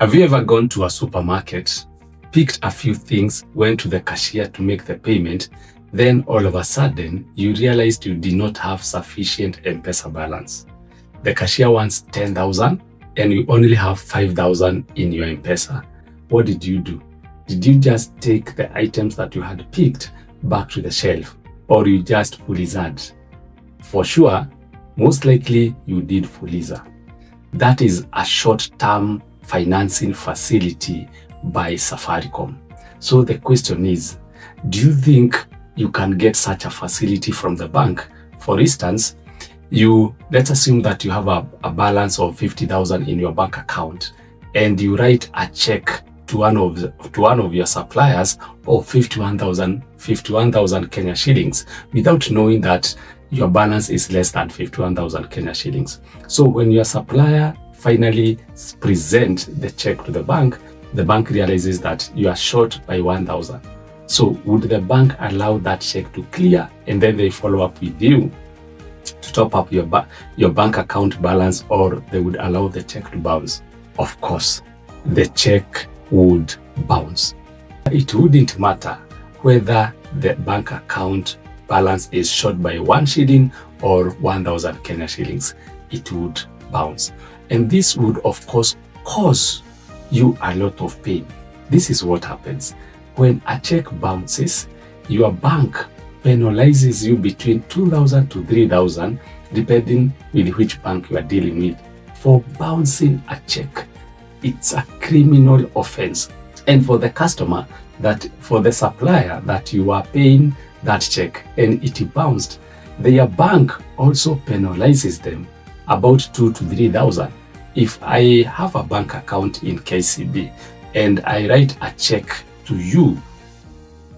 Have you ever gone to a supermarket, picked a few things, went to the cashier to make the payment, then all of a sudden you realized you did not have sufficient M-Pesa balance? The cashier wants 10,000 and you only have 5,000 in your M-Pesa. What did you do? Did you just take the items that you had picked back to the shelf, or you just Fuliza'd? For sure, most likely you did Fuliza. That is a short-term financing facility by Safaricom. So the question is, do you think you can get such a facility from the bank? For instance, let's assume that you have a balance of 50,000 in your bank account, and you write a check to one of your suppliers of 51,000 Kenya shillings without knowing that your balance is less than 51,000 Kenya shillings. So when your supplier finally present the check to the bank realizes that you are short by 1,000. So would the bank allow that check to clear, and then they follow up with you to top up your bank account balance, or they would allow the check to bounce? Of course, the check would bounce. It wouldn't matter whether the bank account balance is short by 1 shilling or 1,000 Kenya shillings. It would bounce. And this would, of course, cause you a lot of pain. This is what happens. When a check bounces, your bank penalizes you between 2,000 to 3,000, depending with which bank you are dealing with, for bouncing a check. It's a criminal offense. And for the customer, for the supplier that you are paying that check and it bounced, their bank also penalizes them about 2,000 to 3,000. If I have a bank account in KCB and I write a check to you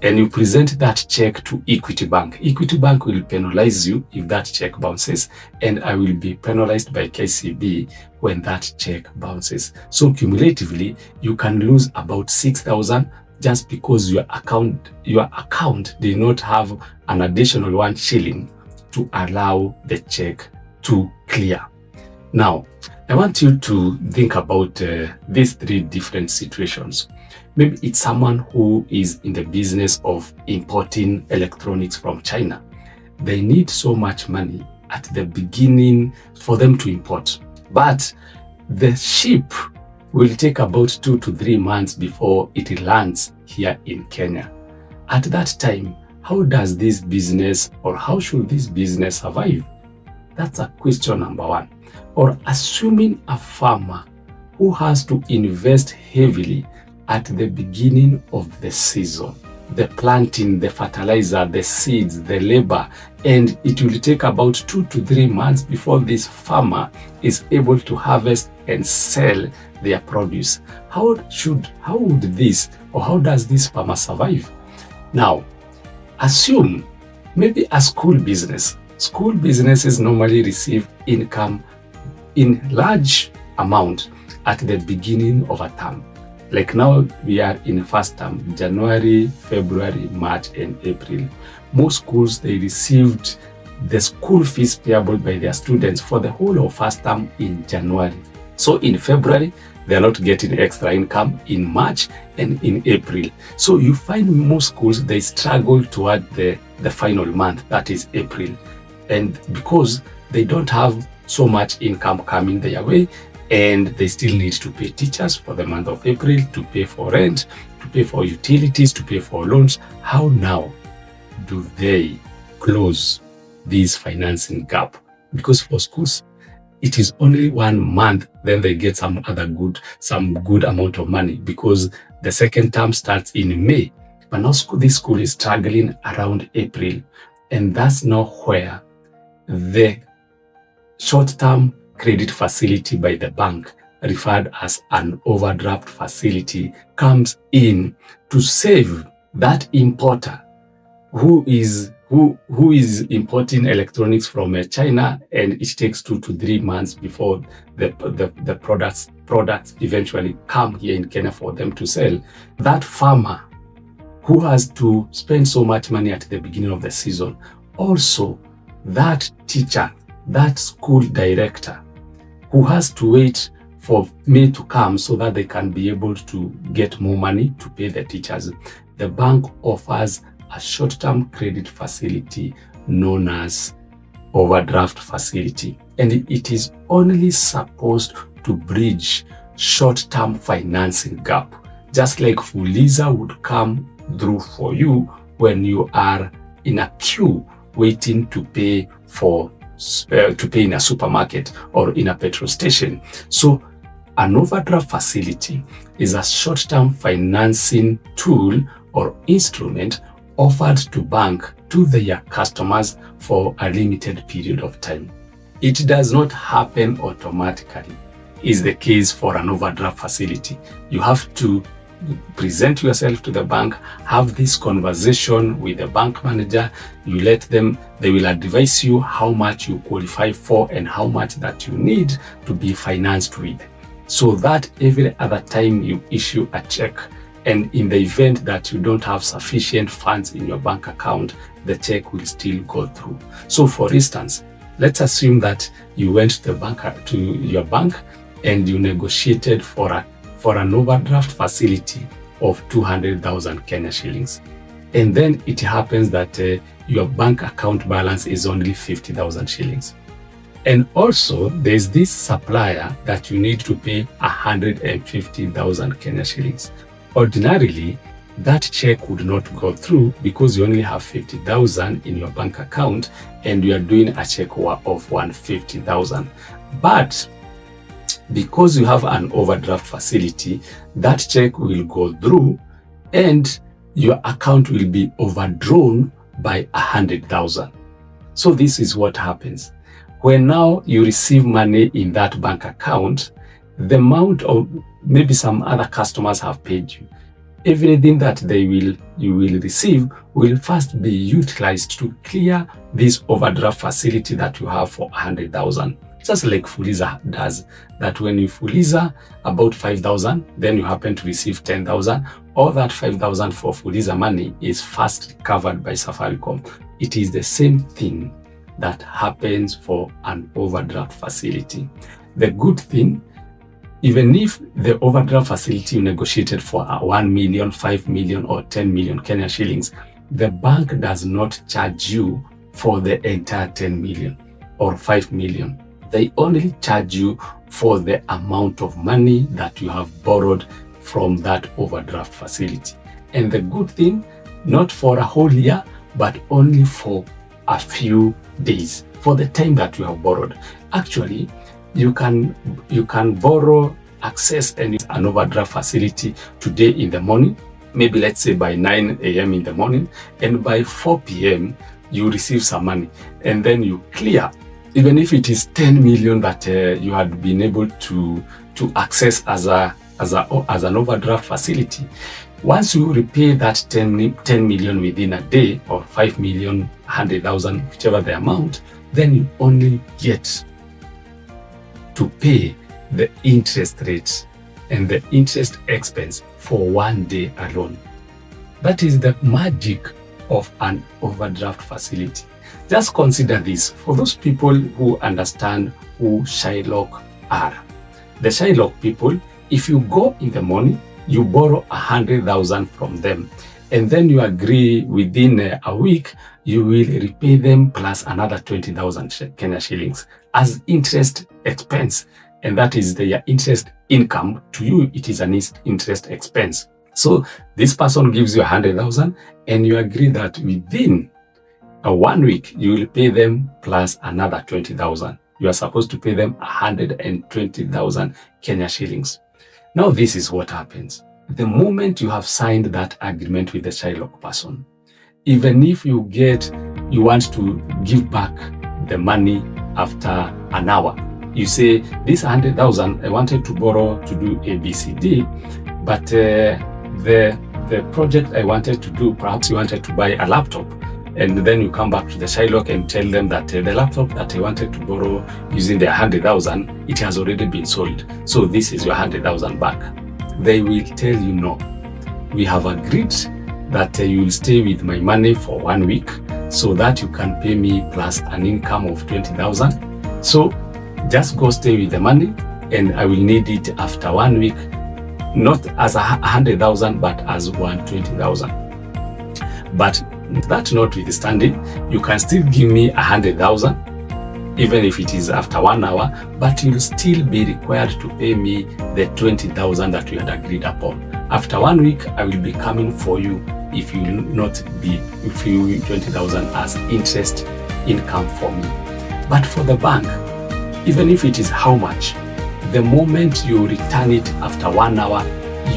and you present that check to Equity Bank, Equity Bank will penalize you if that check bounces, and I will be penalized by KCB when that check bounces. So cumulatively, you can lose about 6,000 just because your account did not have an additional 1 shilling to allow the check to clear. Now, I want you to think about these 3 different situations. Maybe it's someone who is in the business of importing electronics from China. They need so much money at the beginning for them to import, but the ship will take about 2 to 3 months before it lands here in Kenya. At that time, how does this business, or how should this business survive? That's a question number 1. Or assuming a farmer who has to invest heavily at the beginning of the season, the planting, the fertilizer, the seeds, the labor, and it will take about 2 to 3 months before this farmer is able to harvest and sell their produce. How does this farmer survive? Now, assume maybe a school business. School businesses normally receive income in large amount at the beginning of a term. Like now we are in first term, January, February, March, and April. Most schools, they received the school fees payable by their students for the whole of first term in January. So in February, they are not getting extra income. In March and in April. So you find most schools, they struggle toward the final month, that is April. And because they don't have so much income coming their way, and they still need to pay teachers for the month of April, to pay for rent, to pay for utilities, to pay for loans. How now do they close this financing gap? Because for schools, it is only 1 month, then they get some good amount of money, because the second term starts in May. But now this school is struggling around April, and that's not where the short-term credit facility by the bank, referred as an overdraft facility, comes in to save that importer who is importing electronics from China, and it takes 2 to 3 months before the products eventually come here in Kenya for them to sell. That farmer who has to spend so much money at the beginning of the season, also that teacher, that school director who has to wait for me to come so that they can be able to get more money to pay the teachers, the bank offers a short-term credit facility known as overdraft facility. And it is only supposed to bridge short-term financing gap, just like Fuliza would come through for you when you are in a queue waiting to pay in a supermarket or in a petrol station. So an overdraft facility is a short-term financing tool or instrument offered to bank to their customers for a limited period of time. It does not happen automatically. Is the case for an overdraft facility. You have to present yourself to the bank, have this conversation with the bank manager. You let them, they will advise you how much you qualify for and how much that you need to be financed with, so that every other time you issue a check, and in the event that you don't have sufficient funds in your bank account, the check will still go through. So for instance, let's assume that you went to your bank and you negotiated for an overdraft facility of 200,000 Kenya shillings. And then it happens that your bank account balance is only 50,000 shillings. And also there's this supplier that you need to pay 150,000 Kenya shillings. Ordinarily, that check would not go through because you only have 50,000 in your bank account and you are doing a check of 150,000. But because you have an overdraft facility, that check will go through and your account will be overdrawn by 100,000. So this is what happens. When now you receive money in that bank account, the amount of maybe some other customers have paid you, everything that you will receive will first be utilized to clear this overdraft facility that you have for 100,000. Just like Fuliza does, that when you Fuliza about 5,000, then you happen to receive 10,000, all that 5,000 for Fuliza money is first covered by Safaricom. It is the same thing that happens for an overdraft facility. The good thing, even if the overdraft facility you negotiated for 1 million, 5 million, or 10 million Kenya shillings, the bank does not charge you for the entire 10 million or 5 million. They only charge you for the amount of money that you have borrowed from that overdraft facility. And the good thing, not for a whole year, but only for a few days, for the time that you have borrowed. Actually, you can borrow, access an overdraft facility today in the morning, maybe let's say by 9 a.m. in the morning, and by 4 p.m. you receive some money, and then you clear. Even if it is 10 million that you had been able to access as an overdraft facility, once you repay that 10 million within a day, or 5 million, 100,000, whichever the amount, then you only get to pay the interest rates and the interest expense for 1 day alone. That is the magic of an overdraft facility. Just consider this for those people who understand who Shylock are. The Shylock people, if you go in the morning, you borrow 100,000 from them, and then you agree within a week, you will repay them plus another 20,000 Kenya shillings as interest expense. And that is their interest income. To you, it is an interest expense. So this person gives you 100,000 and you agree that within 1 week, you will pay them plus another 20,000. You are supposed to pay them 120,000 Kenya shillings. Now, this is what happens. The moment you have signed that agreement with the Shylock person, even if you want to give back the money after an hour, you say, this 100,000, I wanted to borrow to do ABCD, but the project I wanted to do, perhaps you wanted to buy a laptop. And then you come back to the Shylock and tell them that the laptop that I wanted to borrow using the 100,000, it has already been sold. So this is your 100,000 back. They will tell you, no, we have agreed that you will stay with my money for 1 week so that you can pay me plus an income of 20,000. So just go stay with the money and I will need it after 1 week, not as 100,000, but as 120,000. But that notwithstanding, you can still give me 100,000, even if it is after 1 hour, but you'll still be required to pay me the 20,000 that we had agreed upon. After 1 week, I will be coming for you if you will not be, if you 20,000 as interest income for me. But for the bank, even if it is how much, the moment you return it after 1 hour,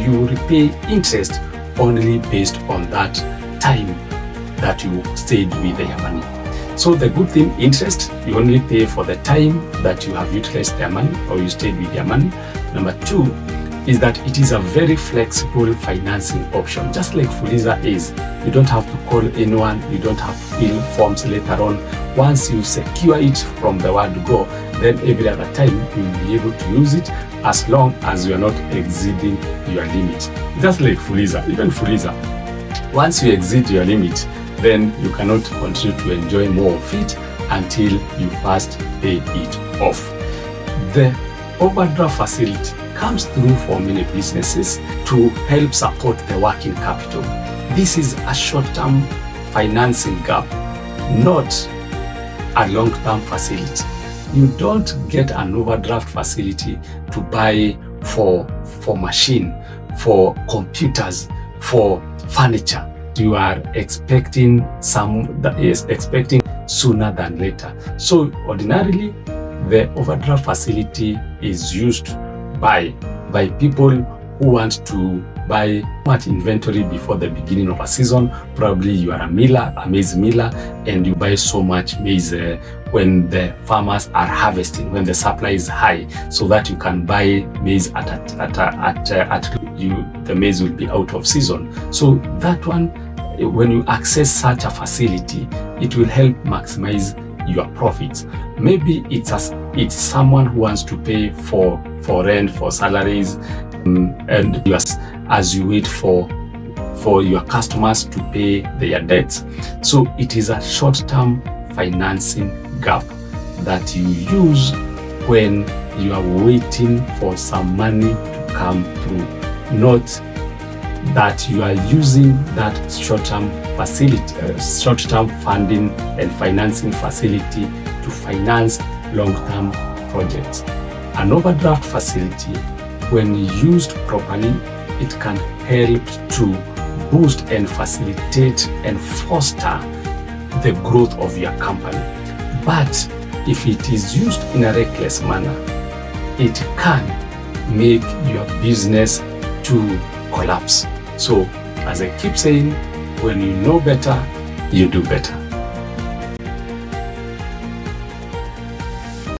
you repay interest only based on that time that you stayed with your money. So the good thing, interest, you only pay for the time that you have utilized their money or you stayed with their money. Number two is that it is a very flexible financing option, just like Fuliza is. You don't have to call anyone, you don't have to fill forms later on. Once you secure it from the word go, then every other time you'll be able to use it as long as you are not exceeding your limit. Just like Fuliza, even Fuliza, once you exceed your limit, then you cannot continue to enjoy more of it until you first pay it off. The overdraft facility comes through for many businesses to help support the working capital. This is a short-term financing gap, not a long-term facility. You don't get an overdraft facility to buy for machine, for computers, for furniture. You are expecting expecting sooner than later. So ordinarily, the overdraft facility is used by people who want to buy much inventory before the beginning of a season. Probably you are a maize miller, and you buy so much maize when the farmers are harvesting, when the supply is high, so that you can buy maize the maize will be out of season. So that one, when you access such a facility, it will help maximize your profits. Maybe it's someone who wants to pay for rent, for salaries, and as you wait for your customers to pay their debts. So it is a short-term financing gap that you use when you are waiting for some money to come through, not that you are using that short-term facility, short-term funding and financing facility to finance long-term projects. An overdraft facility, when used properly, it can help to boost and facilitate and foster the growth of your company. But if it is used in a reckless manner, it can make your business to collapse. So, as I keep saying, when you know better, you do better.